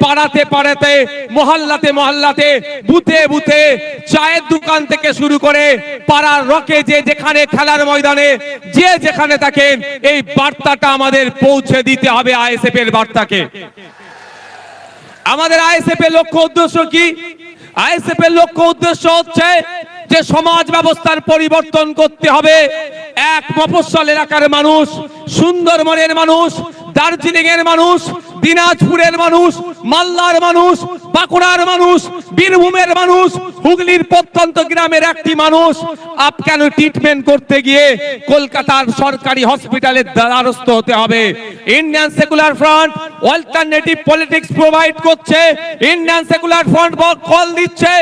পাড়াতে পাড়াতে, মহল্লাতে মহল্লাতে, বুথে বুথে, চায়ের দোকান থেকে শুরু করে পাড়ার রকে যে যেখানে, খেলার ময়দানে যে যেখানে থাকেন, এই বার্তাটা আমাদের পৌঁছে দিতে হবে। আইএসএফ এর বার্তাকে। আমাদের আইএসএফ এর লক্ষ্য উদ্দেশ্য কি? আইএসএফ এর লক্ষ্য উদ্দেশ্য হচ্ছে যে সমাজ ব্যবস্থার পরিবর্তন করতে হবে। এক মফস্বল এলাকার মানুষ, সুন্দরবনের মানুষ, দার্জিলিং এর মানুষ, দিনাজপুরের মানুষ, মালদার মানুষ, বাঁকুড়ার মানুষ, বীরভূমের মানুষ, হুগলির প্রত্যন্ত গ্রামের একটি মানুষ কেন ট্রিটমেন্ট করতে গিয়ে কলকাতার সরকারি হসপিটালের দ্বারস্থ হতে হবে? Indian secular front alternative politics provide করছে। ইন্ডিয়ান সেকুলার ফ্রন্ট কল দিচ্ছে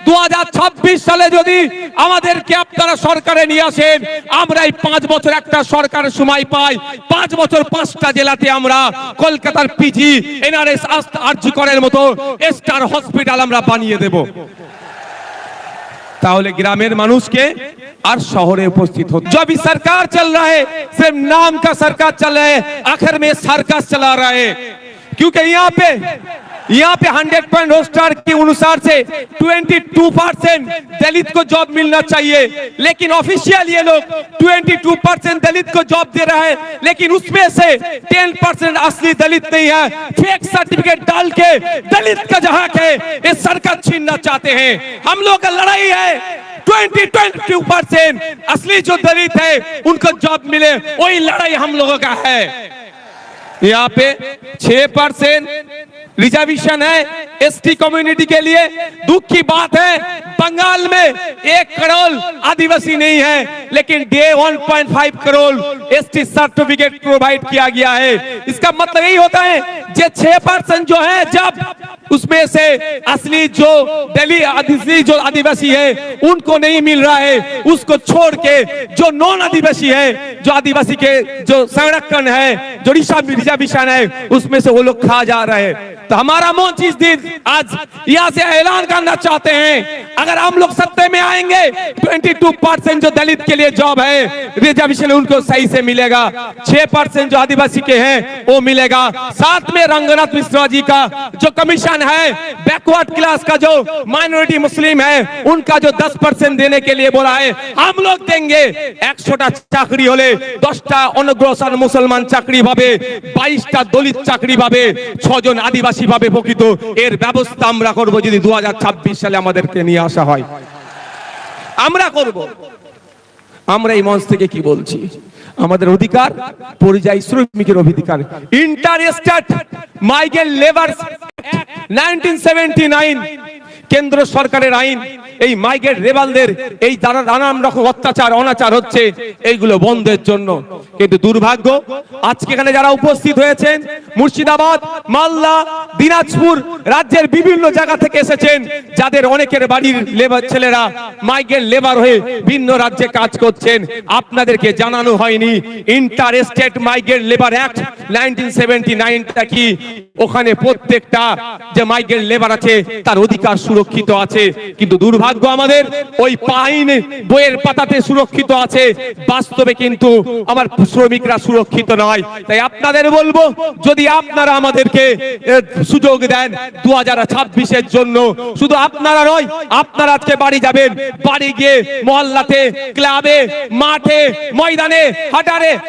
2026 সালে যদি আমাদেরকে আপনারা সরকারে নিয়ে আসেন, আমরা এই 5 বছর একটা সরকারের সময় পাই, 5 বছর 5টা জেলাতে আমরা কলকাতার পিজি, এনআরএস, আরজি করের মতো স্টার হসপিটাল আমরা বানিয়ে দেব। তাহলে গ্রামের মানুষকে আর শহরে उपस्थित हो। जो अभी सरकार चल रहा है सिर्फ नाम का सरकार चल रहा है, आखिर में सर्कस चला रहा है। क्योंकि यहाँ पे 100 पॉइंट रोस्टर के अनुसार से 22% दलित को जॉब मिलना चाहिए, लेकिन ऑफिशियल ये लोग 22% दलित को जॉब दे रहा है, लेकिन उसमें से 10% असली दलित नहीं है। फेक सर्टिफिकेट डाल के दलित का जहाँ के ये सरकार छीनना चाहते हैं। हम लोग का लड़ाई है 22% असली जो दलित है उनको जॉब मिले, वही लड़ाई हम लोगों का है। यहाँ पे 6% रिजर्वेशन है एसटी कम्युनिटी के लिए। दुख की बात है बंगाल में 1 करोड़ आदिवासी नहीं है, लेकिन 1.5 करोड़ एसटी सर्टिफिकेट प्रोवाइड किया गया है। इसका मतलब यही होता है जे 6% जो है, जब उसमें से असली जो आदिवासी है उनको नहीं मिल रहा है, उसको छोड़ के जो नॉन आदिवासी है, जो आदिवासी के जो संरक्षण है, जो रिजर्वेशन है, उसमें से वो लोग खा जा रहे हैं। तो हमारा मंच इस दिन आज यहाँ से ऐलान करना चाहते हैं, अगर हम लोग सत्ते में आएंगे 22% जो दलित के लिए जॉब है, रिजर्वेशन उनको सही से मिलेगा। 6% जो आदिवासी के हैं वो मिलेगा। साथ में रंगनाथ मिश्रा जी का जो कमीशन है, बैकवर्ड क्लास का जो माइनॉरिटी मुस्लिम है उनका जो 10% देने के लिए बोला है, हम लोग देंगे। 100টা চাকরি হলে 10টা অনগ্রসর মুসলমান চাকরি পাবে, 22টা দলিত চাকরি পাবে, 6 জন আদিবাসী ভাবে প্রকৃত এর ব্যবস্থা আমরা করব। যদি 2026 সালে আমাদেরকে নিয়ে আসা হয় আমরা করব। আমরা এই মঞ্চ থেকে কি বলছি? আমাদের অধিকার পরিযায়ী শ্রমিকের অধিকার, ইন্টার স্টেট মাইগ্রেন্ট লেবার 1979 কেন্দ্র সরকারের আইন। এই মাইগ্রেন্ট লেবারদের এই দ্বারা নানান রকম অত্যাচার অনাচার হচ্ছে, এইগুলো বন্ধের জন্য। কিন্তু দুর্ভাগ্য আজকে এখানে যারা উপস্থিত হয়েছেন, মুর্শিদাবাদ, মালদা, দিনাজপুর রাজ্যের বিভিন্ন জায়গা থেকে এসেছেন, যাদের অনেকের বাড়ির লেবার ছেলেরা মাইগ্রেন্ট লেবার হয়ে ভিন্ন রাজ্যে কাজ করছেন, আপনাদেরকে জানানো হয়নি inter state migrant labour act 1979টা কি। ওখানে প্রত্যেকটা যে মাইগ্রেন্ট লেবার আছে তার অধিকার সুরক্ষিত আছে, কিন্তু দুর্ভাগ্য আমাদের ওই আইন বইয়ের পাতাতে সুরক্ষিত আছে, বাস্তবে কিন্তু আমার শ্রমিকরা সুরক্ষিত নয়। তাই আপনাদের বলবো, যদি আপনারা আমাদেরকে সুযোগ দেন 2026-এর জন্য, শুধু আপনারা নয়, আপনারা আজকে বাড়ি যাবেন, বাড়ি গিয়ে মহল্লাতে, ক্লাবে, মাঠে, ময়দানে,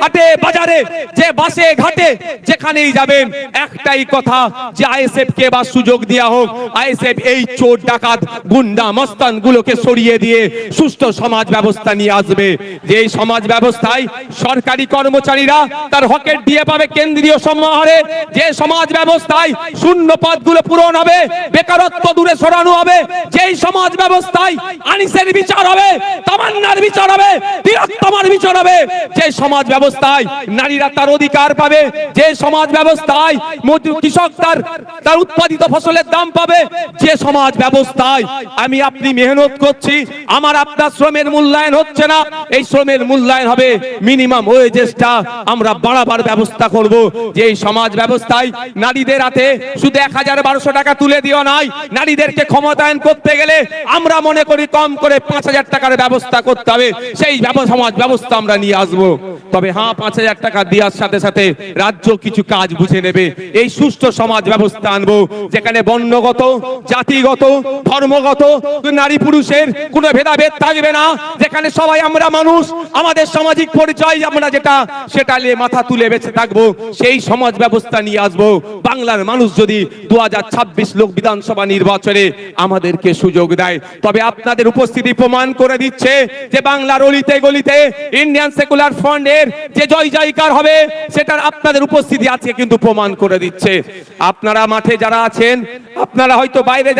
হাটে বাজারে, যে বাসে ঘাটে যেখানেই যাবেন, একটাই কথা যে আইএসএফ কে বা সুযোগ দেওয়া হোক। আইএসএফ এই চোর ডাকাত গুন্ডা মস্তান গুলোকে সরিয়ে দিয়ে সুস্থ সমাজ ব্যবস্থা নিয়ে আসবে। যে এই সমাজ ব্যবস্থায় সরকারি কর্মচারীরা তার হকের দিয়ে পাবে কেন্দ্রীয় সমাহারে, যে সমাজ ব্যবস্থায় শূন্য পদগুলো পূরণ হবে, বেকারত্ব দূরে সরানো হবে, যেই সমাজ ব্যবস্থায় আনিসের বিচার হবে, তামান্নার বিচার হবে, তিলোত্তমার বিচার হবে, যে সমাজ ব্যবস্থায় নারীরা তার অধিকার পাবে, যে সমাজ ব্যবস্থায় কৃষক তার উৎপাদিত ফসলের দাম পাবে, যে সমাজ ব্যবস্থায় আমি আপনি মেহনত করছি, আমার আপনার শ্রমের মূল্যায়ন হচ্ছে না, এই শ্রমের মূল্যায়ন হবে, মিনিমাম ওয়েজেসটা আমরা বাড়াবার ব্যবস্থা করব। যে এই সমাজ ব্যবস্থায় নারীদের হাতে শুধু 1000-1200 টাকা তুলে দিও নাই, নারীদেরকে ক্ষমতায়ন করতে গেলে আমরা মনে করি কম করে 5000 টাকার ব্যবস্থা করতে হবে। সেই সমাজ ব্যবস্থা আমরা নিয়ে আসবো। তবে হ্যাঁ 5,000 টাকা দেওয়ার সাথে সাথে রাজ্য কিছু কাজ বুঝে নেবে। এই সুষ্ঠু সমাজ ব্যবস্থা আনবো যেখানে বর্ণগত, জাতিগত, ধর্মগত, নারী পুরুষের কোনো ভেদাভেদ থাকবে না, যেখানে সবাই আমরা মানুষ, আমাদের সামাজিক পরিচয় আমরা যেটা সেটা নিয়ে মাথা তুলে বেঁচে থাকবো। সেই সমাজ ব্যবস্থা নিয়ে আসবো। বাংলার মানুষ যদি 2026 লোক বিধানসভা নির্বাচনে আমাদেরকে সুযোগ দেয়, তবে আপনাদের উপস্থিতি প্রমাণ করে দিচ্ছে যে বাংলার অলিতে গলিতে ইন্ডিয়ান সেকুলার ফ্রন্টের যে জয় জয়কার হবে সেটার আপনাদের উপস্থিতি আছে কিন্তু প্রমাণ করে দিচ্ছে। আপনারা মাঠে যারা আছেন, আপনারা হয়তো বাইরে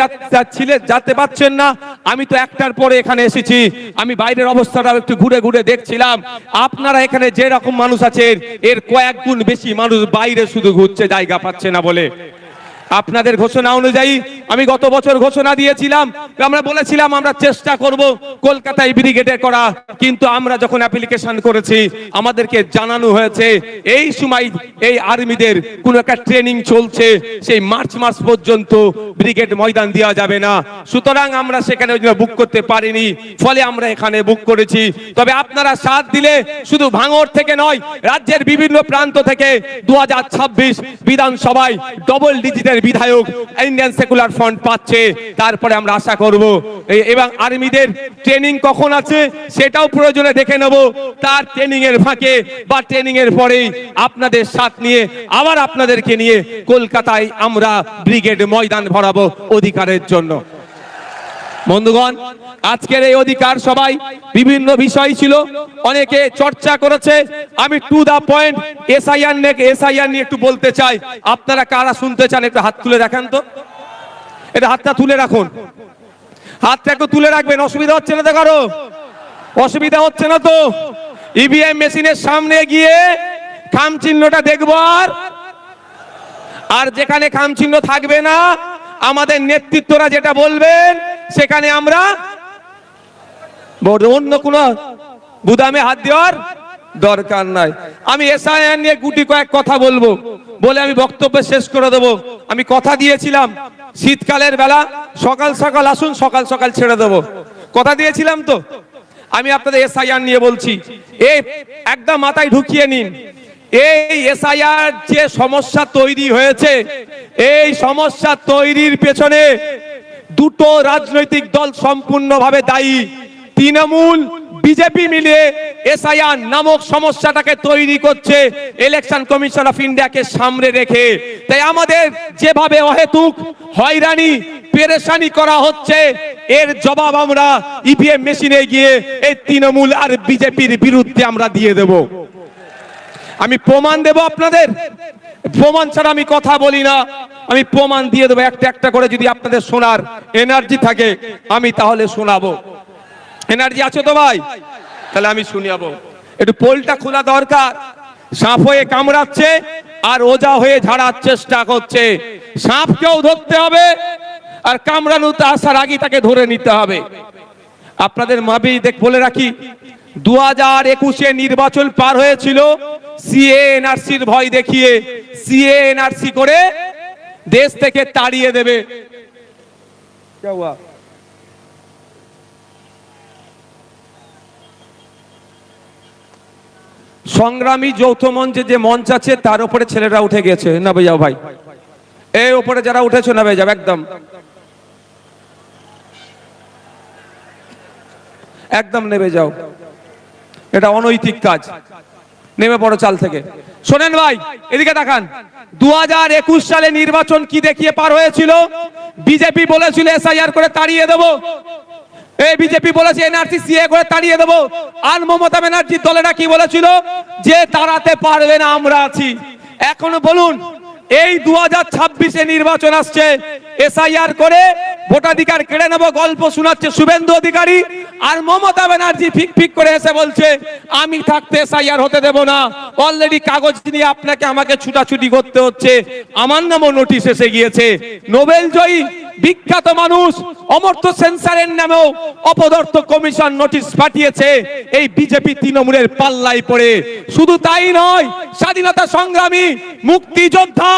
যেতে পারছেন না, আমি তো একটার পরে এখানে এসেছি, আমি বাইরের অবস্থাটা একটু ঘুরে ঘুরে দেখছিলাম। আপনারা এখানে যে রকম মানুষ আছেন এর কয়েক গুণ বেশি মানুষ বাইরে শুধু ঘুরছে, জায়গা পাচ্ছে না বলে। আপনাদের ঘোষণা অনুযায়ী আমি গত বছর ঘোষণা দিয়েছিলাম, আমরা বলেছিলাম আমরা চেষ্টা করব কলকাতায় ব্রিগেডে করা, কিন্তু আমরা যখন অ্যাপ্লিকেশন করেছি আমাদেরকে জানানো হয়েছে এই সময় এই আর্মিদের কোনো একটা ট্রেনিং চলছে, সেই মার্চ মাস পর্যন্ত ব্রিগেড ময়দান দেওয়া যাবে না। সুতরাং আমরা সেখানে বুক করতে পারিনি, ফলে আমরা এখানে বুক করেছি। তবে আপনারা সাথ দিলে শুধু ভাঙড় থেকে নয়, রাজ্যের বিভিন্ন প্রান্ত থেকে 2026 বিধানসভায় ডবল ডিজিটের বিধায়ক ইন্ডিয়ান সেকুলার ফ্রন্ট পাচ্ছে। তারপরে আমরা আশা করব এবং আর্মিদের ট্রেনিং কখন আছে সেটাও প্রয়োজনে দেখে নেব, তার ট্রেনিং এর ফাঁকে বা ট্রেনিং এর পরেই আপনাদের সাথ নিয়ে আবার আপনাদেরকে নিয়ে কলকাতায় আমরা ব্রিগেড ময়দান ভরাবো অধিকারের জন্য। বন্ধুগণ, আজকের এই অধিকার সবাই বিভিন্ন বিষয় ছিল, অনেকে চর্চা করেছে। আমি টু দা পয়েন্ট এসআইআর নিয়ে একটু বলতে চাই। আপনারা কারা শুনতে চান একটু হাত তুলে রাখেন তো, এটা হাতটা তুলে রাখুন, হাতটা একটু তুলে রাখবেন। অসুবিধা হচ্ছে না তো কারো? অসুবিধা হচ্ছে না তো? ইভিএম মেশিনের সামনে গিয়ে খাম চিহ্নটা দেখবো, আর যেখানে খাম চিহ্ন থাকবে না আমাদের নেতৃত্বরা যেটা বলবেন সেখানে আমরা অন্য কোনো বুদামে হাত দেওয়ার দরকার নাই। আমি এসআইআর নিয়ে গুটি কয়েক কথা বলবো বলে আমি বক্তব্য শেষ করে দেবো। আমি কথা দিয়েছিলাম শীতকালের বেলা সকাল সকাল আসুন, সকাল সকাল ছেড়ে দেবো, কথা দিয়েছিলাম তো। আমি আপনাদের এসআইআর নিয়ে বলছি, এই একদম মাথায় ঢুকিয়ে নিন। এই এসআইআর যে সমস্যা তৈরি হয়েছে, এই সমস্যা তৈরির পেছনে দুটো রাজনৈতিক দল সম্পূর্ণভাবে দায়ী। তৃণমূল বিজেপি মিলে এসআইআর নামক সমস্যাটাকে তৈরি করছে ইলেকশন কমিশন অফ ইন্ডিয়াকে সামনে রেখে। তাই আমাদের যেভাবে অহেতুক হয়রানি পেরেশানি করা হচ্ছে এর জবাব আমরা ইভিএম মেশিনে গিয়ে এই তৃণমূল আর বিজেপির বিরুদ্ধে আমরা দিয়ে দেব। আমি প্রমাণ দেব আপনাদের, প্রমাণ ছাড়া আমি কথা বলি না, আমি প্রমাণ দিয়ে দেবো একটা একটা করে। যদি আপনাদের শোনার এনার্জি থাকে আমি তাহলে শোনাবো। এনার্জি আছে তো ভাই? তাহলে আমি শুনিয়াবো। একটু পোলটা খোলা দরকার। সাপ হয়ে কামড়াচ্ছে আর ওজা হয়ে ঝাড়ার চেষ্টা করছে। সাপকেও ধরতে হবে আর কামড়ানোতে আসার আগে তাকে ধরে নিতে হবে। আপনাদের মাবি বলে রাখি, 2021 নির্বাচন পার হয়েছিল সিএ এনআরসির ভয় দেখিয়ে, সিএ এনআরসি করে দেশ থেকে তাড়িয়ে দেবে। সংগ্রামী যৌথ মঞ্চে যে মঞ্চ আছে তার উপরে ছেলেরা উঠে গেছে, না যাও ভাই, এই উপরে যারা উঠেছো না যাও, একদম একদম নেমে যাও, এটা অনৈতিক কাজ, নেমে পড়ো চাল থেকে। শোনেন ভাই, এদিকে তাকান। 2021 সালে নির্বাচন কি দেখিয়ে পার হয়েছিল? বিজেপি বলেছিল এসআইআর করে তাড়িয়ে দেবো, এই বিজেপি বলেছে এনআরসি সিএ করে তাড়িয়ে দেবো। আর মমতা ব্যানার্জির দলেরা কি বলেছিল? যে তাড়াতে পারবে না, আমরা আছি। এখন বলুন, এই 2026 নির্বাচন আসছে, এসআইআর করে ভোটাধিকার কেড়ে নেব গল্প শোনাচ্ছে শুভেন্দু অধিকারী, আর মমতা ব্যানার্জি ফিক ফিক করে এসে বলছে আমি থাকতে এসআইআর হতে দেব না। অলরেডি কাগজ নিয়ে আপনাকে আমাকে ছুটাছুটি করতে হচ্ছে, আমার নামও নোটিশ এসে গিয়েছে। নোবেল জয়ী বিখ্যাত মানুষ অমর্ত্য সেন্সারের নামেও অপদার্থ কমিশন নোটিশ পাঠিয়েছে এই বিজেপি তৃণমূলের পাল্লায় পড়ে। শুধু তাই নয়, স্বাধীনতা সংগ্রামী, মুক্তিযোদ্ধা,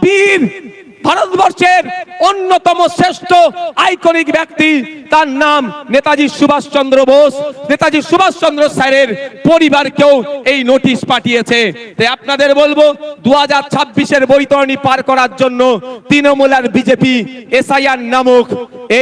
বীর, ভারতবর্ষের অন্যতম শ্রেষ্ঠ আইকনিক ব্যক্তি তার নাম নেতাজি সুভাষচন্দ্র বোস, নেতাজি সুভাষচন্দ্র স্যারের পরিবারকেও এই নোটিশ পাঠিয়েছে। তাই আপনাদের বলবো 2026-এর বৈতরণী পার করার জন্য তৃণমূল আর বিজেপি এসআইআর নামক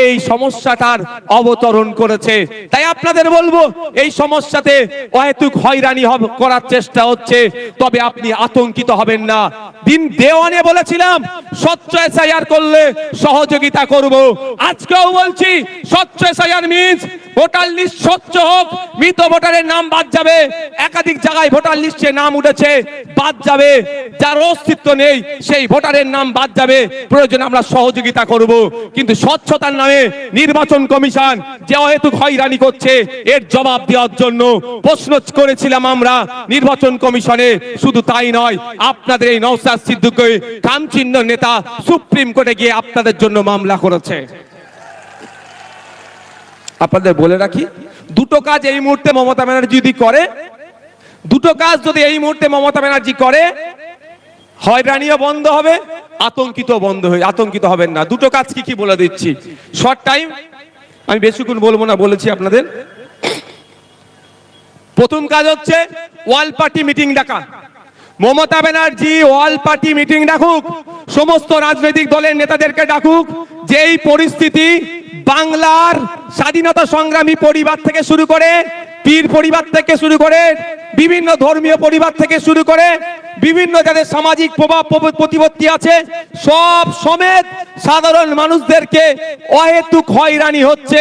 এই সমস্যাটার অবতরণ করেছে। তাই আপনাদের বলবো এই সমস্যাতে অহেতুক হয়রানি করার চেষ্টা হচ্ছে, তবে আপনি আতঙ্কিত হবেন না। দিন দেওয়ানে বলেছিলাম স্বচ্ছ এসআইআর করলে সহযোগিতা করব, আজকেও বলছি স্বচ্ছ এসআইআর মিন্স ভোটার লিস্ট স্বচ্ছ হোক, মৃত ভোটারের নাম বাদ যাবে, একাধিক জায়গায় ভোটার লিস্টে নাম উঠেছে বাদ যাবে, যার অস্তিত্ব নেই সেই ভোটারের নাম বাদ যাবে, প্রয়োজনে আমরা সহযোগিতা করব। কিন্তু স্বচ্ছতার নামে নির্বাচন কমিশন যে অহেতুক হয়রানি করছে এর জবাব দেওয়ার জন্য প্রশ্ন করেছিলাম আমরা নির্বাচন কমিশনে। শুধু তাই নয়, আপনাদের এই নওশাদ সিদ্দিকী কামচিহ্ন নেতা সুপ্রিম কোর্টে গিয়ে আপনাদের জন্য মামলা করেছে। আপনাদের বলে রাখি, দুটো কাজ এই মুহূর্তে মমতা ব্যানার্জি যদি করে, দুটো কাজ যদি এই মুহূর্তে মমতা ব্যানার্জি করে, হয়রানিও বন্ধ হবে, আতঙ্কিত হবেন না। দুটো কাজ কি কি বলে দিচ্ছি, শর্ট টাইম, আমি বেশিক্ষণ বলবো না, বলেছি আপনাদের। প্রথম কাজ হচ্ছে ওয়াল পার্টি মিটিং ডাকা। মমতা ব্যানার্জি ওয়াল পার্টি মিটিং ডাকুক, সমস্ত রাজনৈতিক দলের নেতাদেরকে ডাকুক। যেই পরিস্থিতি বাংলার স্বাধীনতা সংগ্রামী পরিবার থেকে শুরু করে, পীর পরিবার থেকে শুরু করে, বিভিন্ন ধর্মীয় পরিবার থেকে শুরু করে, বিভিন্ন যাদের সামাজিক প্রভাব প্রতিপত্তি আছে, সব সমেত সাধারণ মানুষদেরকে অহেতুক হয়রানি হচ্ছে,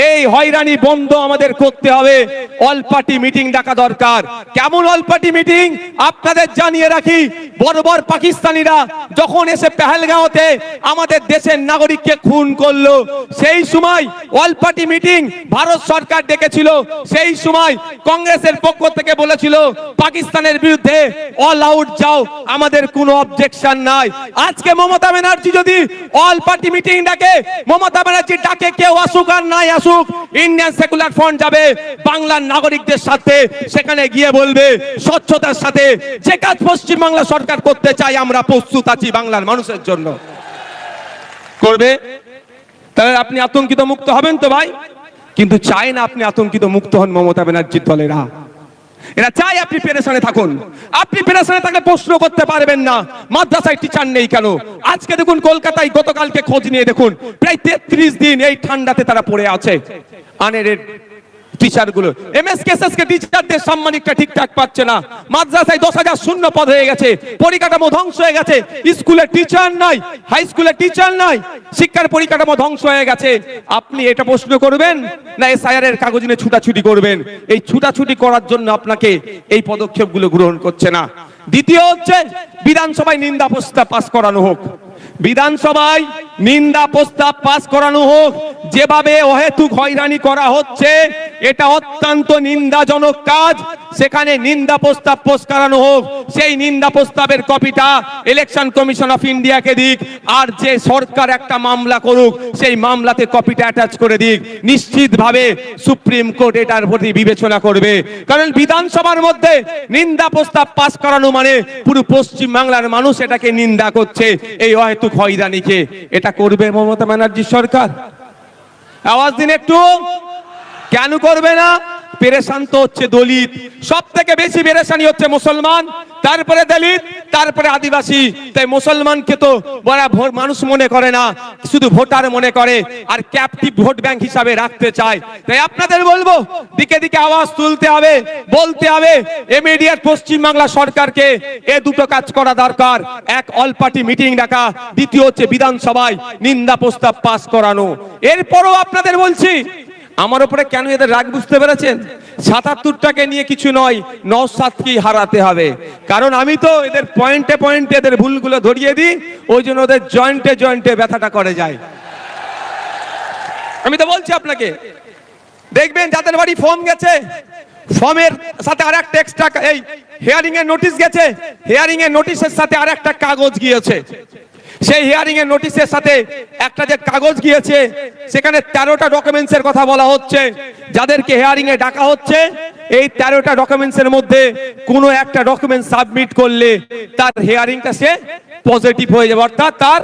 এই হয়রানি বন্ধ আমাদের করতে হবে। অল পার্টি মিটিং ডাকা দরকার। কেমন অল পার্টি মিটিং আপনাদের জানিয়ে রাখি, বর্বর পাকিস্তানিরা যখন এসে পেহেলগাঁওতে আমাদের দেশের নাগরিককে খুন করলো, সেই সময় অল পার্টি মিটিং ভারত সরকার ডেকেছিল। সেই সময় কংগ্রেসের পক্ষ থেকে বলেছিল পাকিস্তানের বিরুদ্ধে অল আউট যাও, আমাদের কোনো অবজেকশন নাই। আজকে মমতা ব্যানার্জি যদি অল পার্টি মিটিং ডাকে, মমতা ব্যানার্জি ডাকে কেউ আসুক আর নাই আসুক, ইন্ডিয়ান সেকুলার ফ্রন্ট যাবে বাংলার নাগরিকদের সাথে, সেখানে গিয়ে বলবে স্বচ্ছতার সাথে যে কাজ পশ্চিমবাংলা সরকার করতে চাই আমরা প্রস্তুত আছি বাংলার মানুষের জন্য, করবে। তাহলে আপনি আতঙ্কিত মুক্ত হবেন তো ভাই? কিন্তু চাই না আপনি আতঙ্কিত মুক্ত হন মমতা ব্যানার্জির দলেরা। এরা চাই আপনি পেরেশানে থাকুন। আপনি পেরেশানে থাকলে প্রশ্ন করতে পারবেন না মাদ্রাসায় টিচার নেই কেন। আজকে দেখুন কলকাতায় গতকালকে খোঁজ নিয়ে দেখুন প্রায় 33 দিন এই ঠান্ডাতে তারা পড়ে আছে। আনের টিচার গুলো এমএসকেএসএস কে টিচারদের সাম্মানিকটা ঠিকঠাক পাচ্ছে না। মাদ্রাসায় 10,000 শূন্য পদ হয়ে গেছে, পরিকাঠামো ধ্বংস হয়ে গেছে, স্কুলে টিচার নাই, হাই স্কুলে টিচার নাই, শিক্ষার পরিকাঠামো ধ্বংস হয়ে গেছে। আপনি এটা প্রশ্ন করবেন না এসআইআর এর কাগজ নিয়ে ছুটাছুটি করবেন? এই ছুটাছুটি করার জন্য আপনাকে এই পদক্ষেপগুলো গ্রহণ করছে না। দ্বিতীয় হচ্ছে বিধানসভায় নিন্দা প্রস্তাব পাস করানো হোক। বিধানসভায় নিন্দা প্রস্তাব পাস করানো হোক। যেভাবে অহেতুক হয়রানি করা হচ্ছে এটা অত্যন্ত নিন্দাজনক কাজ। সেখানে নিন্দা প্রস্তাব পাস করানো হোক। সেই নিন্দা প্রস্তাবের কপিটা ইলেকশন কমিশন অফ ইন্ডিয়াকে দিক, আর যে সরকার একটা মামলা করুক সেই মামলাতে কপিটা অ্যাটাচ করে দিক। নিশ্চিতভাবে সুপ্রিম কোর্ট এটার প্রতি বিবেচনা করবে, কারণ বিধানসভার মধ্যে নিন্দা প্রস্তাব পাস করানো মানে পুরো পশ্চিম বাংলার মানুষ এটাকে নিন্দা করছে, এই অহেতুক হয়রানিকে। এটা করবে মমতা ব্যানার্জি সরকার? আওয়াজ দিন একটু। কেন করবে না? পেরেশান তো হচ্ছে দলিত, সব থেকে বেশি পেরেশানি হচ্ছে মুসলমান, তারপরে দলিত, তারপরে আদিবাসী। তাই মুসলমানকে তো বড় মানুষ মনে করে না, শুধু ভোটার মনে করে, আর ক্যাপটিভ ভোট ব্যাংক হিসাবে রাখতে চায়। তাই আপনাদের বলবো দিকে দিকে আওয়াজ তুলতে হবে, বলতে হবে ইমিডিয়েট পশ্চিম বাংলা সরকারকে এই দুটো কাজ করা দরকার। এক, অল পার্টি মিটিং ডাকা, দ্বিতীয় হচ্ছে বিধানসভায় নিন্দা প্রস্তাব পাস করানো। এরপরও আপনাদের বলছি, আমার উপরে কেন এদের রাগ বুঝতে পেরেছেন? ৭৭টাকে নিয়ে কিছু নয়, নওশাদকেই হারাতে হবে। কারণ আমি তো এদের পয়েন্টে পয়েন্টে এদের ভুলগুলো ধরিয়ে দিই, ওই জন্য ওদের জয়েন্টে জয়েন্টে ব্যথাটা করে যায়। আমি তো বলছি আপনাকে, দেখবেন যাদের বাড়ি ফর্ম গেছে, ফর্মের সাথে আর একটা এক্সট্রা এই হিয়ারিং এর নোটিশ গেছে, হিয়ারিং এর নোটিশের সাথে আর একটা কাগজ গিয়েছে। সেই হিয়ারিং এর নোটিশের সাথে একটা যে কাগজ গিয়েছে সেখানে 13টা ডকুমেন্টস এর কথা বলা হচ্ছে। যাদেরকে হিয়ারিং এ ডাকা হচ্ছে, এই 13টা ডকুমেন্টস এর মধ্যে কোনো একটা ডকুমেন্ট সাবমিট করলে তার হিয়ারিংটা সে পজিটিভ হয়ে যাবে, অর্থাৎ তার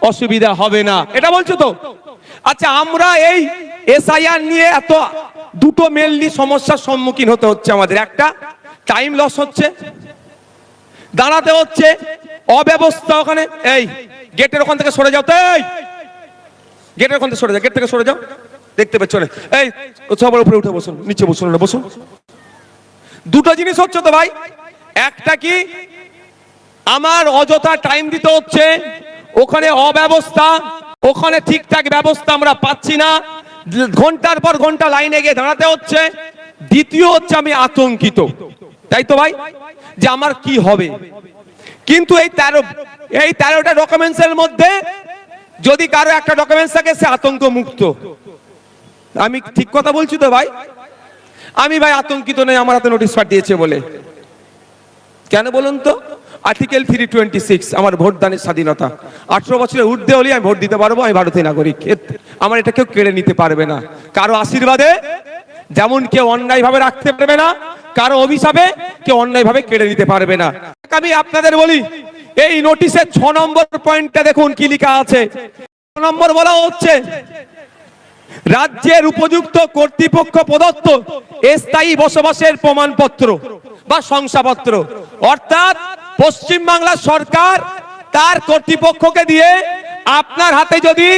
অসুবিধা হবে না, এটা বলছো তো? আচ্ছা, আমরা এই এসআইআর নিয়ে এত দুটো মেনলি সমস্যার সম্মুখীন হতে হচ্ছে আমাদের। একটা, টাইম লস হচ্ছে, দাঁড়াতে হচ্ছে, অব্যবস্থা। ওখানে এই গেটের ওখান থেকে সরে যাও, তো এই গেটের ওখান থেকে সরে যাও, গেট থেকে সরে যাও, দেখতে পাচ্ছ না? এই সবার উপরে উঠে বসুন, নিচে বসুন না, বসুন। দুটো জিনিস হচ্ছে তো ভাই, একটা কি আমার অযথা টাইম দিতে হচ্ছে, ওখানে অব্যবস্থা, ওখানে ঠিকঠাক ব্যবস্থা আমরা পাচ্ছি না, ঘন্টার পর ঘন্টা লাইনে গিয়ে দাঁড়াতে হচ্ছে। দ্বিতীয় হচ্ছে আমি আতঙ্কিত, তাই তো ভাই, যে আমার কি হবে। কিন্তু এই 13টা ডকুমেন্টসের মধ্যে যদি কারো একটা ডকুমেন্টস থাকে, সে আতঙ্ক মুক্ত। আমি ঠিক কথা বলছি তো ভাই? আমি ভাই আতঙ্কিত নই আমার হাতে নোটিশ পাঠিয়েছে বলে। কেন বলুন তো? আর্টিকেল 326, আমার ভোটদানের স্বাধীনতা। 18 বছরের ঊর্ধ্বে হলে আমি ভোট দিতে পারবো, আমি ভারতীয় নাগরিক, আমার এটা কেউ কেড়ে নিতে পারবে না। কারো আশীর্বাদে যেমন কেউ অন্যায় ভাবে রাখতে পারবে না, কারো অভিশাপে কেউ অন্যায় ভাবে কেড়ে নিতে পারবে না। আমি আপনাদের বলি, এই নোটিশের 6 নম্বর পয়েন্টটা দেখুন কি লেখা আছে। 6 নম্বর বলা হচ্ছে, রাজ্যের উপযুক্ত কর্তৃপক্ষ প্রদত্ত স্থায়ী বসবাসের প্রমাণপত্র বা শংসাপত্র, অর্থাৎ পশ্চিম বাংলা সরকার তার কর্তৃপক্ষকে দিয়ে আপনার হাতে যদি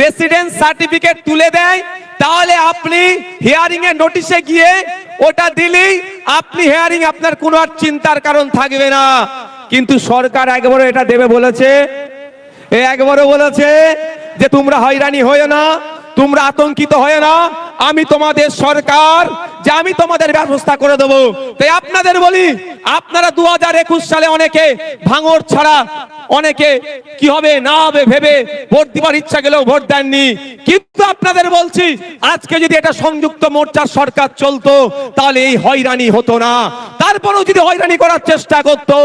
রেসিডেন্স সার্টিফিকেট তুলে দেয়, তাহলে আপনি হিয়ারিং এর নোটিশে গিয়ে ওটা দিলেই আপনি হিয়ারিং, আপনার কোনো আর চিন্তার কারণ থাকবে না। কিন্তু সরকার একবারও এটা দেবে বলেছে? একবারও বলেছে যে তোমরা হয়রানি হয়ো না, তোমরা আতঙ্কিত হয় না, আমি তোমাদের সরকার, যে আমি তোমাদের ব্যবস্থা করে দেবো। তাই আপনাদের বলি, আপনারা 2021 সালে অনেকে ভাঙর ছাড়া, অনেকে কি হবে না হবে ভেবে ভোট দিবার ইচ্ছা গেলেও ভোট দেননি। কিন্তু আপনাদের বলছি, আজকে যদি এটা সংযুক্ত মোর্চার সরকার চলতো, তাহলে এই হয়রানি হতো না। তারপরেও যদি হয়রানি করার চেষ্টা করতো,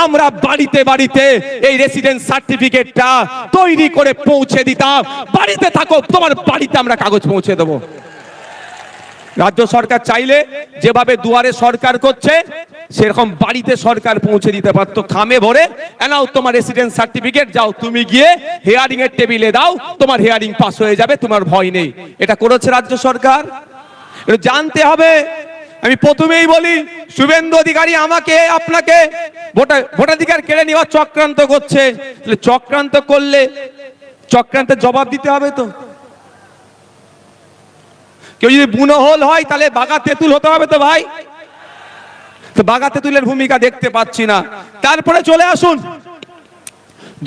আমরা বাড়িতে বাড়িতে এই রেসিডেন্স সার্টিফিকেটটা তৈরি করে পৌঁছে দিতাম। বাড়িতে থাকো, তোমার বাড়িতে আমরা কাগজ পৌঁছে দেবো। রাজ্য সরকার চাইলে যেভাবে দুয়ারে সরকার করছে, সেরকম বাড়িতে সরকার পৌঁছে দিতে পারতো, খামে ভরে, এনাও তোমার রেসিডেন্স সার্টিফিকেট, যাও তুমি গিয়ে হিয়ারিং এর টেবিলে দাও, তোমার হিয়ারিং পাস হয়ে যাবে, তোমার ভয় নেই। এটা করেছে রাজ্য সরকার, এটা জানতে হবে। আমি প্রথমেই বলি, শুভেন্দু অধিকারী আমাকে আপনাকে ভোটাধিকার কেড়ে নেওয়ার চক্রান্ত করছে। চক্রান্ত করলে চক্রান্তের জবাব দিতে হবে তো। কেউ যদি বুনোহল হয়, তাহলে বাঘা তেঁতুল হতে হবে তো ভাই। তো বাঘা তেঁতুলের ভূমিকা দেখতে পাচ্ছি না। তারপরে চলে আসুন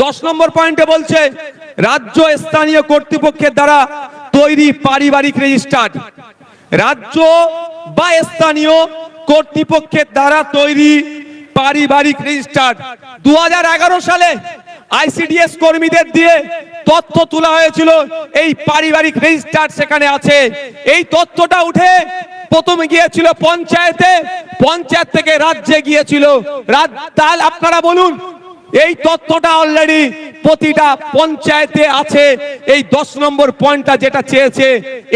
10 নম্বর পয়েন্টে বলছে, রাজ্য স্থানীয় কর্তৃপক্ষের দ্বারা তৈরি পারিবারিক রেজিস্টার্ড। রাজ্য বা স্থানীয় কর্তৃপক্ষের দ্বারা তৈরি পারিবারিক রেজিস্টার্ড 2011 সালে আইসিডিএস কর্মীদের দিয়ে তথ্য তোলা হয়েছিল, এই পারিবারিক রেজিস্টার সেখানে আছে। এই তথ্যটা উঠে প্রথমে গিয়েছিল পঞ্চায়েতে, পঞ্চায়েত থেকে রাজ্যে গিয়েছিল। তাহলে আপনারা বলুন, এই তথ্যটা অলরেডি প্রতিটা পঞ্চায়েতে আছে। এই 10 নম্বর পয়েন্টটা যেটা চেয়েছে,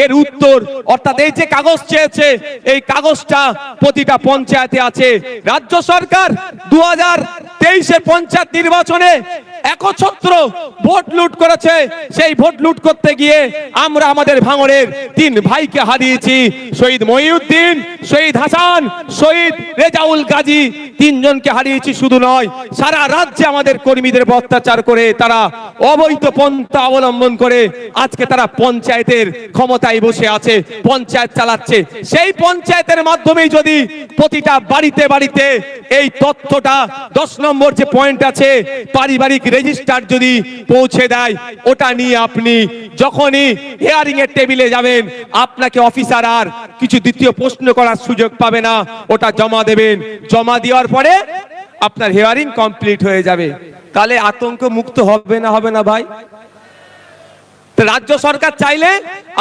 এর উত্তর, অর্থাৎ এই যে কাগজ চেয়েছে, এই কাগজটা প্রতিটা পঞ্চায়েতে আছে। রাজ্য সরকার 2023 পঞ্চায়েত নির্বাচনে একছত্র ভোট লুট করেছে। সেই ভোট লুট করতে গিয়ে আমরা আমাদের ভাঙড়ের 3 ভাইকে হারিয়েছি, শহীদ মহিউদ্দিন, শহীদ হাসান, শহীদ রেজাউল গাজী। 3 জনকে হারিয়েছি। শুধু নয়, সারা রাজ্যে আমাদের কর্মীদের অত্যাচার করে, তারা অবৈধ পন্থা অবলম্বন করে আজকে তারা পঞ্চায়েতের ক্ষমতায় বসে আছে, পঞ্চায়েত চালাচ্ছে। সেই পঞ্চায়েতের মাধ্যমেই যদি প্রতিটা বাড়িতে বাড়িতে এই তথ্যটা 10 নম্বর যে পয়েন্ট আছে, পারিবারিক রেজিস্টার যদি পৌঁছে দেয়, ওটা নিয়ে আপনি যখনই হিয়ারিং এর টেবিলে যাবেন, আপনাকে অফিসার আর কিছু দ্বিতীয় প্রশ্ন করার সুযোগ পাবে না। ওটা জমা দেবেন, জমা দেওয়ার পরে আপনার হিয়ারিং কমপ্লিট হয়ে যাবে। তাহলে আতঙ্ক মুক্ত হবে না ভাই? রাজ্য সরকার চাইলে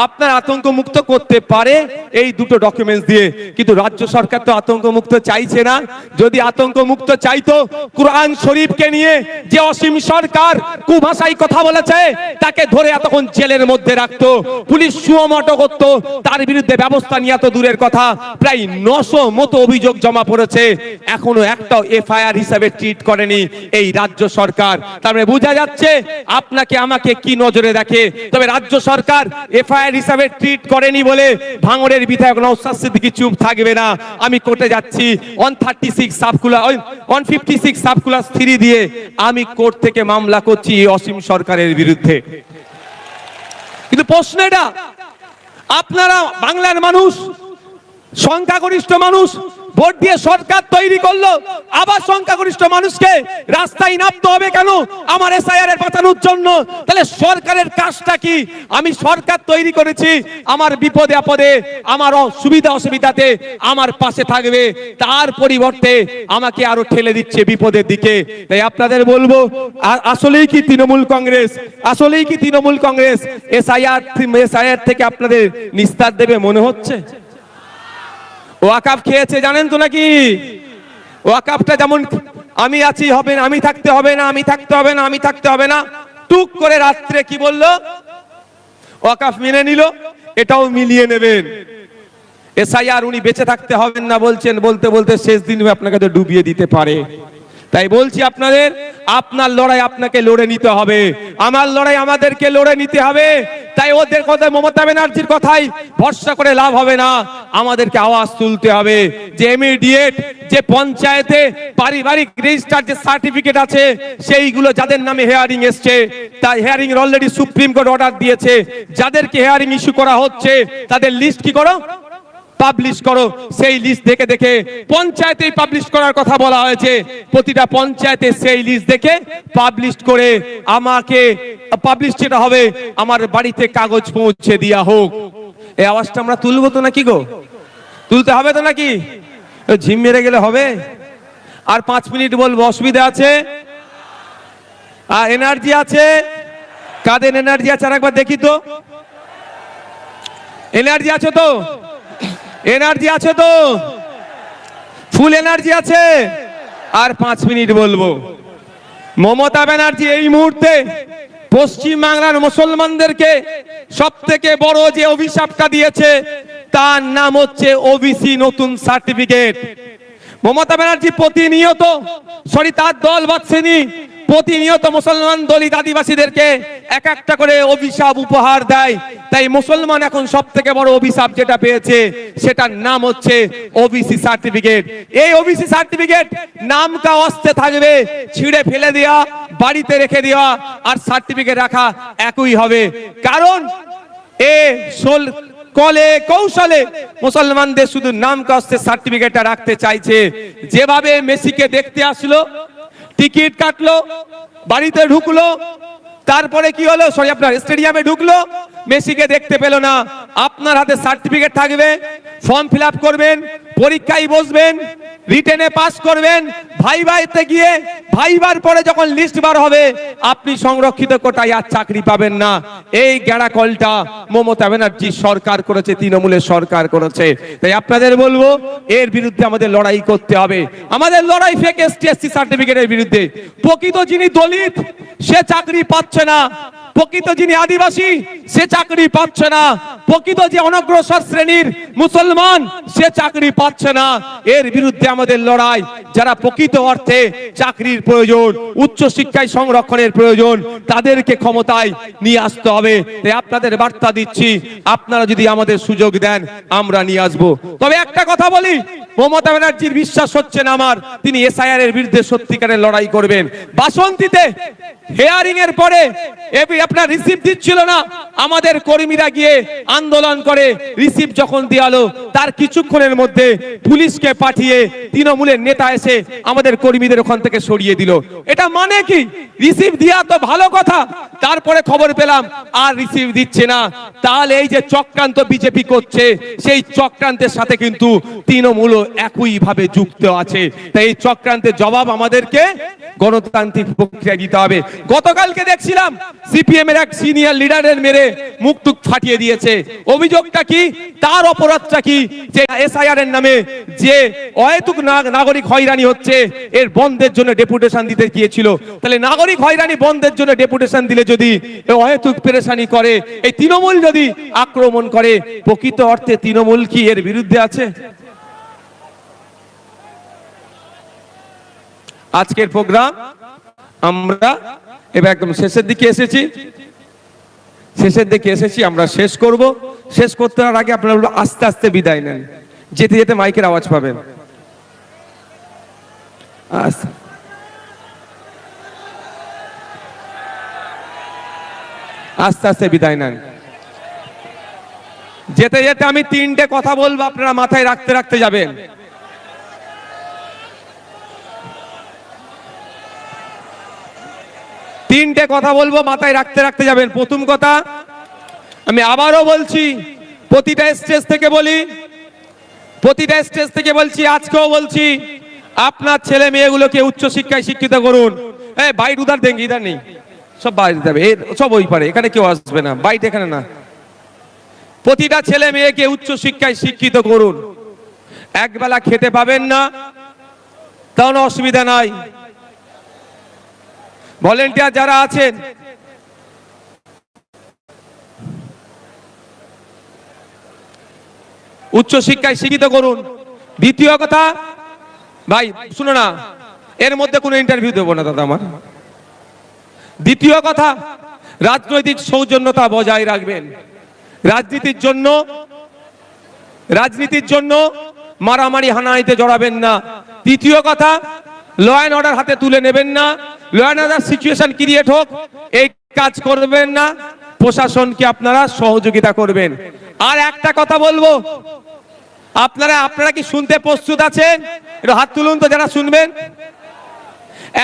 আপনার আতঙ্ক মুক্ত করতে পারে এই দুটো ডকুমেন্টস দিয়ে, কিন্তু রাজ্য সরকার তো আতঙ্ক মুক্ত চাইছে না। যদি আতঙ্ক মুক্ত চাইতো, কুরআন শরীফকে নিয়ে যে অসীম সরকার কুভাষায় কথা বলেছে তাকে ধরে এতক্ষণ জেলের মধ্যে রাখতো, পুলিশ সুমোটো করতো, তার বিরুদ্ধে ব্যবস্থা নিয়ে এত দূরের কথা প্রায় 900 মতো অভিযোগ জমা পড়েছে, এখনো একটাও এফআইআর হিসাবে ট্রিট করেনি এই রাজ্য সরকার। তার মানে বোঝা যাচ্ছে আপনাকে আমাকে কি নজরে দেখে। তবে রাজ্য সরকার এফআইআর হিসাবে ট্রিট করেনি বলে ভাঙড়ের বিধায়ক নওশাদ সিদ্দিকী চুপ থাকবে না। আমি কোর্টে যাচ্ছি 156 সাবক্লাস 3 দিয়ে আমি কোর্ট থেকে মামলা করছি এই অসীম সরকারের বিরুদ্ধে। কিন্তু প্রশ্ন এটা, আপনারা বাংলার মানুষ, সংখ্যাগরিষ্ঠ মানুষ ভোট দিয়ে সরকার তৈরি করলো, আবার সংখ্যাগরিষ্ঠ মানুষকে রাস্তায় নামতে হবে কেন আমার এসআইআর বাঁচানোর জন্য? তাহলে সরকারের কাজটা কি? আমি সরকার তৈরি করেছি, আমার বিপদে আপদে, আমার সুবিধা অসুবিধাতে আমার পাশে থাকবে, তার পরিবর্তে আমাকে আরো ঠেলে দিচ্ছে বিপদের দিকে। তাই আপনাদের বলবো, আসলেই কি তৃণমূল কংগ্রেস এসআইআর থেকে আপনাদের নিস্তার দেবে মনে হচ্ছে? ওয়াকাফ খেয়েছে জানেন তো নাকি? ওয়াকাফটা যেমন আমি আছি হবে না, আমি থাকতে হবে না, টুক করে রাত্রে কি বললো? ওয়াকাফ মেনে নিল, এটাও মিলিয়ে নেবেন। এসআইআর উনি বেঁচে থাকতে হবেন না বলছেন, বলতে বলতে শেষ দিন আপনাকে তো ডুবিয়ে দিতে পারে। তাই বলছি আপনাদের, আপনার লড়াই আপনাকে লড়ে নিতে হবে, আমার লড়াই আমাদেরকে লড়ে নিতে হবে। তাই ওদের কথা, মমতা ব্যানার্জির কথাই ভরসা করে লাভ হবে না, আমাদেরকে আওয়াজ তুলতে হবে যে ইমিডিয়েট যে পঞ্চায়েতে পারিবারিক রেজিস্টার যে সার্টিফিকেট আছে সেইগুলো যাদের নামে হেয়ারিং এসছে, তাই hearing already supreme court order দিয়েছে, যাদেরকে হেয়ারিং ইস্যু করা হচ্ছে তাদের লিস্ট কি করো, পাবলিশ করো। সেই লিস্ট দেখে দেখে পঞ্চায়েতেই পাবলিশ করার কথা বলা হয়েছে, প্রতিটা পঞ্চায়েতে সেই লিস্ট দেখে পাবলিশ করে আমাকে পাবলিশ যেটা হবে আমার বাড়িতে কাগজ পৌঁছে দেওয়া হোক। এই আওয়াজটা আমরা তুলবো তো নাকি গো? তুলতে হবে তো নাকি? ঝিম মেরে গেলে হবে? আর 5 মিনিট বলবো, অসুবিধা আছে? আর এনার্জি আছে? কাদের এনার্জি আছে আর একবার দেখি তো। এনার্জি আছে তো? এনার্জি আছে তো? ফুল এনার্জি আছে? আর 5 মিনিট বলবো। মমতা ব্যানার্জি এই মুহূর্তে পশ্চিম বাংলার মুসলমানদেরকে সব থেকে বড় যে অভিশাপটা দিয়েছে তার নাম হচ্ছে ওবিসি নতুন সার্টিফিকেট। মমতা ব্যানার্জি প্রতিনিয়ত, তার দল বাদশাহী প্রতিনিয়ত মুসলমান দলিত আদিবাসীদেরকে এক একটা করে অভিশাপ উপহার দেয়। তাই মুসলমান এখন সব থেকে বড় অভিশাপ যেটা পেয়েছে সেটার নাম হচ্ছে ওবিসি সার্টিফিকেট। এই ওবিসি সার্টিফিকেট নামটা অস্তে থাকবে, ছিঁড়ে ফেলে দেওয়া, বাড়িতে রেখে দেওয়া আর সার্টিফিকেট রাখা একই হবে। কারণ কলে কৌশলে মুসলমানদের শুধু নাম কাস্তে সার্টিফিকেটটা রাখতে চাইছে। যেভাবে মেসিকে দেখতে আসলো, টিকিট কাটলো, বাড়িতে ঢুকলো, তারপরে কি হলো, আপনার স্টেডিয়ামে ঢুকলো, মেসিকে দেখতে পেল না। আপনার হাতে সার্টিফিকেট থাকবে, ফর্ম ফিল আপ করবেন, পরীক্ষায় বসবেন, রিটেনে পাস করবেন, ভাইভাতে গিয়ে ভাইবার পরে যখন লিস্ট বার হবে আপনি সংরক্ষিত কোটায় আর চাকরি পাবেন না। এই গেড়া কলটা মমতা ব্যানার্জি সরকার করেছে, তৃণমূলের সরকার করেছে। তাই আপনাদের বলবো এর বিরুদ্ধে আমাদের লড়াই করতে হবে। আমাদের লড়াই ফেক এসটি সার্টিফিকেটের বিরুদ্ধে। প্রকৃত যিনি দলিত সে চাকরি পাচ্ছে না, প্রকৃত যিনি আদিবাসী সে চাকরি পাচ্ছে না, প্রকৃত যে অনগ্রসর শ্রেণীর মুসলমান সে চাকরি পাচ্ছে না। এর বিরুদ্ধে আমাদের লড়াই। যারা প্রকৃত অর্থে চাকরির প্রয়োজন, উচ্চ শিক্ষায় সংরক্ষণের প্রয়োজন, তাদেরকে ক্ষমতায় নিয়ে আসতে হবে। তাই আপনাদের বার্তা দিচ্ছি, আপনারা যদি আমাদের সুযোগ দেন আমরা নিয়ে আসবো। তবে একটা কথা বলি, মমতা ব্যানার্জির বিশ্বাস হচ্ছে না আমার তিনি এসআইআর এর বিরুদ্ধে সত্যিকারের লড়াই করবেন। বাসন্তীতে হেয়ারিং এর পরে আপনার রিসিভ দিচ্ছিল না, আমাদের কর্মীরা গিয়ে আন্দোলন করে রিসিভ যখন দেওয়ালো তার কিছুক্ষণের মধ্যে পুলিশকে পাঠিয়ে তৃণমূলের নেতা এসে আমাদের কর্মীদের ওখান থেকে সরিয়ে দিল। এটা মানে কি? রিসিভ দেওয়া তো ভালো কথা, তারপরে খবর পেলাম আর রিসিভ দিচ্ছে না। তাহলে এই যে চক্রান্ত বিজেপি করছে সেই চক্রান্তের সাথে কিন্তু তৃণমূল একই ভাবে যুক্ত আছে। তাই এই চক্রান্তের জবাব আমাদেরকে গণতান্ত্রিক প্রক্রিয়া দিতে হবে। গতকালকে দেখছিলাম সিপিএম এর এক সিনিয়র লিডারের মেরে মুখ টুক ফাটিয়ে দিয়েছে। অভিযোগটা কি, তার অপরাধটা কি, যে এসআইআর এর নামে যে অহেতুক নাগরিক হয়রানি হচ্ছে, এর বন্ধের জন্য ডেপুটেশন দিতে গিয়েছিল। তাহলে নাগরিক হয়রানি বন্ধের জন্য ডেপুটেশন দিলে যদি অহেতুক পেরেশানি করে, এই তৃণমূল যদি আক্রমণ করে, প্রকৃত অর্থে তৃণমূল কি এর বিরুদ্ধে আছে? আজকের প্রোগ্রাম আমরা এবার একদম শেষের দিকে এসেছি, আমরা শেষ করব। শেষ করতে আগে আপনারা আস্তে আস্তে বিদায় নেন, যেতে যেতে মাইকের আওয়াজ পাবেন। আস্তে আস্তে বিদায় নেন। যেতে যেতে আমি তিনটে কথা বলবো, আপনারা মাথায় রাখতে রাখতে যাবেন। তিনটে কথা বলবো, মাথায় রাখতে রাখতে যাবেন। প্রথম কথা, আমি আবারও বলছি, প্রতিটা স্টেজ থেকে বলছি, আজকেও বলছি, আপনার ছেলে মেয়েগুলোকে উচ্চ শিক্ষায় শিক্ষিত করুন। বাইট উধার দেঙ্গি, ইধার নেই, সব বাইরে যাবে, সব ওই পারে, এখানে কেউ আসবে না, বাইট এখানে না। প্রতিটা ছেলে মেয়েকে উচ্চ শিক্ষায় শিক্ষিত করুন। একবেলা খেতে পাবেন না, তাহলে অসুবিধা নাই। ভলেন্টিয়ার যারা আছেন, উচ্চ শিক্ষায় শিক্ষিত করুন। দ্বিতীয় কথা, ভাই শুনো না, এর মধ্যে কোনো ইন্টারভিউ দেবো না দাদা আমার। দ্বিতীয় কথা, রাজনৈতিক সৌজন্যতা বজায় রাখবেন। রাজনীতির জন্য মারামারি হানাহানিতে জড়াবেন না। তৃতীয় কথা, ল অ্যান্ড অর্ডার হাতে তুলে নেবেন না। Law and order situation create হোক, এই কাজ করবেন না। প্রশাসনকে আপনারা সহযোগিতা করবেন। আর একটা কথা বলবো, আপনারা কি শুনতে প্রস্তুত আছেন? একটু হাত তুলুন তো যারা শুনবেন।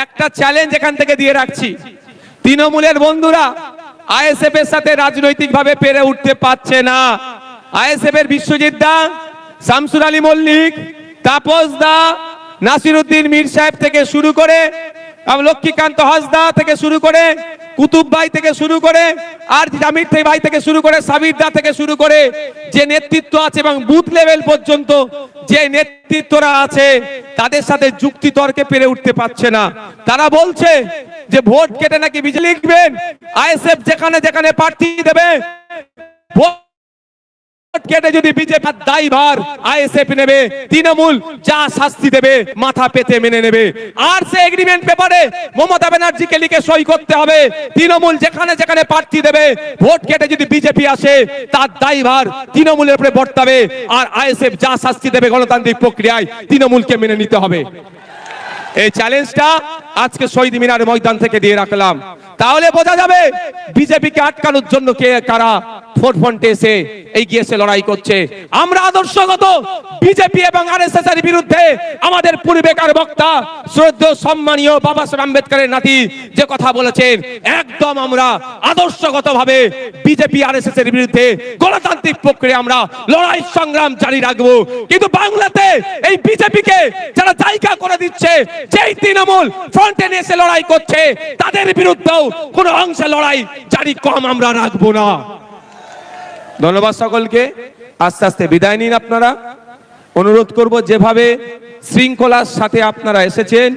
একটা চ্যালেঞ্জ এখান থেকে দিয়ে রাখছি, তৃণমূলের বন্ধুরা আইএসএফ এর সাথে রাজনৈতিক ভাবে পেরে উঠতে পারছে না। আইএসএফ এর বিশ্বজিৎ দা, শামসুর আলী মল্লিক, তাপস দা, নাসিরউদ্দিন মীর সাহেব থেকে শুরু করে, লক্ষ্মীকান্ত হাসদা থেকে শুরু করে, কুতুব ভাই থেকে শুরু করে, আর জামির ভাই থেকে শুরু করে, সাবির দা থেকে শুরু করে, যে নেতৃত্ব আছে এবং বুথ লেভেল পর্যন্ত যে নেতৃত্বরা আছে, তাদের সাথে যুক্তি তর্কে পেরে উঠতে পারছে না। তারা বলছে যে ভোট কেটে নাকি বিজেপি লিখবেন, আইএসএফ যেখানে যেখানে প্রার্থী দেবে, কেটে যদি বিজেপি দায়ভার আইএসএফ নেবে, তৃণমূল যা শাস্তি দেবে মাথা পেতে মেনে নেবে। আর সে এগ্রিমেন্ট পেপারে মমতা ব্যানার্জিকে লিখে সই করতে হবে, তৃণমূল যেখানে যেখানে প্রার্থী দেবে, ভোট কেটে যদি বিজেপি আসে, তার দায়ভার তৃণমূলের উপরে বর্তাবে। আর আইএসএফ যা শাস্তি দেবে গণতান্ত্রিক প্রক্রিয়ায় তৃণমূলকে মেনে নিতে হবে। এই চ্যালেঞ্জটা আজকে শহীদ মিনার ময়দান থেকে দিয়ে রাখলাম। তাহলে বোঝা যাবে বিজেপিকে আটকানোর জন্য কে কারা ফ্রন্টে এসে এগিয়ে এসে লড়াই করছে। আমরা আদর্শগত বিজেপি এবং আরএসএস এর বিরুদ্ধে আমাদের পূর্বেকার বক্তা শ্রদ্ধেয় সম্মানীয় বাবা সাহেব আম্বেদকরের নাতি যে কথা বলেছেন, একদম আমরা আদর্শগতভাবে বিজেপি আরএসএস এর বিরুদ্ধে গণতান্ত্রিক প্রক্রিয়া আমরা লড়াই সংগ্রাম জারি রাখবো। কিন্তু বাংলাতে এই বিজেপিকে যারা জায়গা করে দিচ্ছে, যেই তৃণমূল ফ্রন্টে এসে লড়াই করছে, তাদের বিরুদ্ধেও কোনো অংশে লড়াই জারি কম আমরা রাখবো না। ধন্যবাদ সকলকে। আস্তে আস্তে বিদায় নিন। আপনারা অনুরোধ করব, যেভাবে শৃঙ্খলার সাথে আপনারা এসেছেন,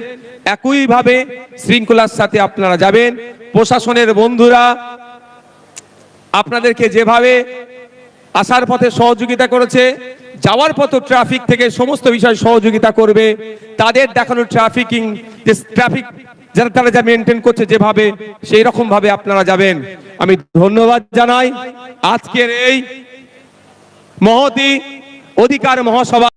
একইভাবে শৃঙ্খলার সাথে আপনারা যাবেন। প্রশাসনের বন্ধুরা আপনাদেরকে যেভাবে আসার পথে সহযোগিতা করেছে, যাওয়ার পথে ট্রাফিক থেকে সমস্ত বিষয় সহযোগিতা করবে। তাদের দেখানো ট্রাফিক যারা তারা যা মেনটেন করছে যেভাবে, সেই রকম ভাবে আপনারা যাবেন। আমি ধন্যবাদ জানাই আজকের এই মহতী অধিকার মহাসভা।